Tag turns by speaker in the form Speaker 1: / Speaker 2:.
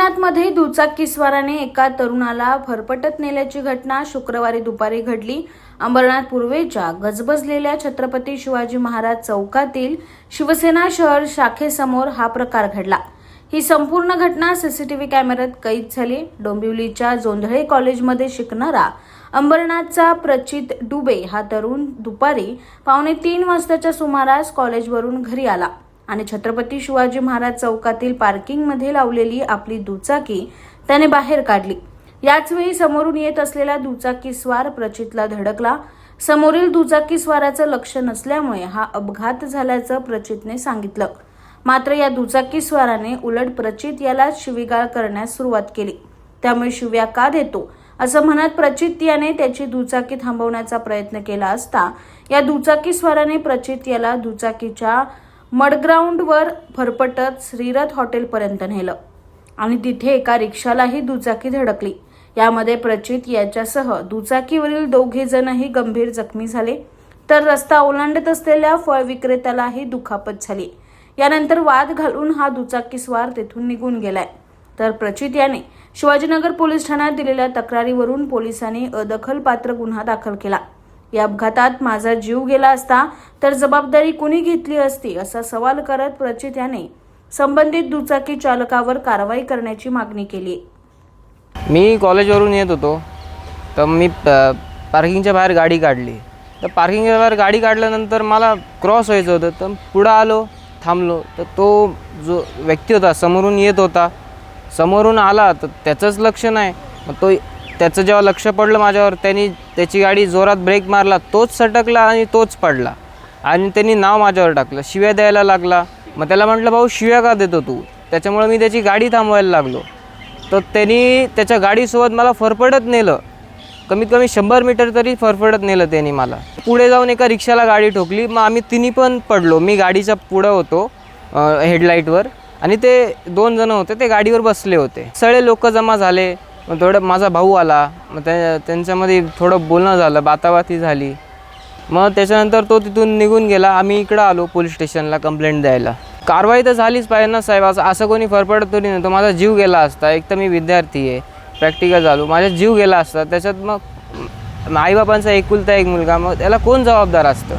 Speaker 1: अंबरनाथमध्ये दुचाकीस्वाराने एका तरुणाला भरपटत नेल्याची घटना शुक्रवारी दुपारी घडली। अंबरनाथ पूर्वेच्या गजबजलेल्या छत्रपती शिवाजी महाराज चौकातील शिवसेना शहर शाखेसमोर हा प्रकार घडला। ही संपूर्ण घटना सीसीटीव्ही कॅमेऱ्यात कैद झाली। डोंबिवलीच्या जोंधळे कॉलेजमध्ये शिकणारा अंबरनाथचा प्रचित डुबे हा तरुण दुपारी 2:45 वाजताच्या सुमारास कॉलेजवरून घरी आला आणि छत्रपती शिवाजी महाराज चौकातील पार्किंगमध्ये लावलेली आपली दुचाकी त्याने बाहेर काढली। याच वेळी समोरून येत असलेला दुचाकीस्वार प्रचितला धडकला। समोरील दुचाकीस्वाराचं लक्ष नसल्यामुळे हा अपघात झाल्याचं प्रचितने सांगितलं। मात्र या दुचाकीस्वाराने उलट प्रचित याला शिवीगाळ करण्यास सुरुवात केली। त्यामुळे शिव्या का देतो असं म्हणत प्रचित याने त्याची दुचाकी थांबवण्याचा प्रयत्न केला असता या दुचाकीस्वाराने प्रचित याला दुचाकीच्या मडग्राऊंडवर भरपटत श्रीरथ हॉटेलपर्यंत नेलं आणि तिथे एका रिक्षालाही दुचाकी धडकली। यामध्ये प्रचित याच्यासह दुचाकीवरील 2 जणही गंभीर जखमी झाले, तर रस्ता ओलांडत असलेल्या फळ विक्रेत्यालाही दुखापत झाली। यानंतर वाद घालून हा दुचाकीस्वार तेथून निघून गेलाय। तर प्रचित याने शिवाजीनगर पोलीस ठाण्यात दिलेल्या तक्रारीवरून पोलिसांनी अदखलपात्र गुन्हा दाखल केला। या अपघातात माझा जीव गेला असता तर जबाबदारी कुणी घेतली असती असा सवाल करत प्रचित याने संबंधित दुचाकी चालकावर कारवाई करण्याची मागणी केली।
Speaker 2: मी कॉलेजवरून येत होतो तर मी पार्किंगच्या बाहेर गाडी काढली। तर पार्किंगच्या बाहेर गाडी काढल्यानंतर मला क्रॉस व्हायचं होतं, तर पुढं आलो, थांबलो, तर तो जो व्यक्ती होता समोरून येत होता, समोरून आला तर त्याचंच लक्ष नाही। मग तो त्याचं जेव्हा लक्ष पडलं माझ्यावर, त्यांनी त्याची गाडी जोरात ब्रेक मारला, तोच सटकला आणि तोच पडला आणि त्यांनी नाव माझ्यावर टाकलं, शिव्या द्यायला लागला। मग त्याला म्हटलं, भाऊ शिव्या का देतो तू? त्याच्यामुळे मी त्याची गाडी थांबवायला लागलो। तर त्यांनी त्याच्या गाडीसोबत मला फरफडत नेलं, कमीत कमी 100 मीटर तरी फरफडत नेलं त्यांनी मला। पुढे जाऊन एका रिक्षाला गाडी ठोकली। मग आम्ही तिन्ही पण पडलो। मी गाडीच्या पुढं होतो हेडलाईटवर आणि ते 2 जण होते, ते गाडीवर बसले होते। सगळे लोक जमा झाले। मग थोडं माझा भाऊ आला, मग त्यांच्यामध्ये थोडं बोलणं झालं, बाताबाती झाली। मग त्याच्यानंतर तो तिथून निघून गेला। आम्ही इकडं आलो पोलीस स्टेशनला कंप्लेंट द्यायला। कारवाई तर झालीच पाहिजे ना साहेब, असं कोणी फरफडत तरी नव्हतं। माझा जीव गेला असता, एक तर मी विद्यार्थी आहे, प्रॅक्टिकल झालो, माझा जीव गेला असता। त्याच्यात मग आईबापांचा एकुलता एक मुलगा, मग त्याला कोण जबाबदार असतं?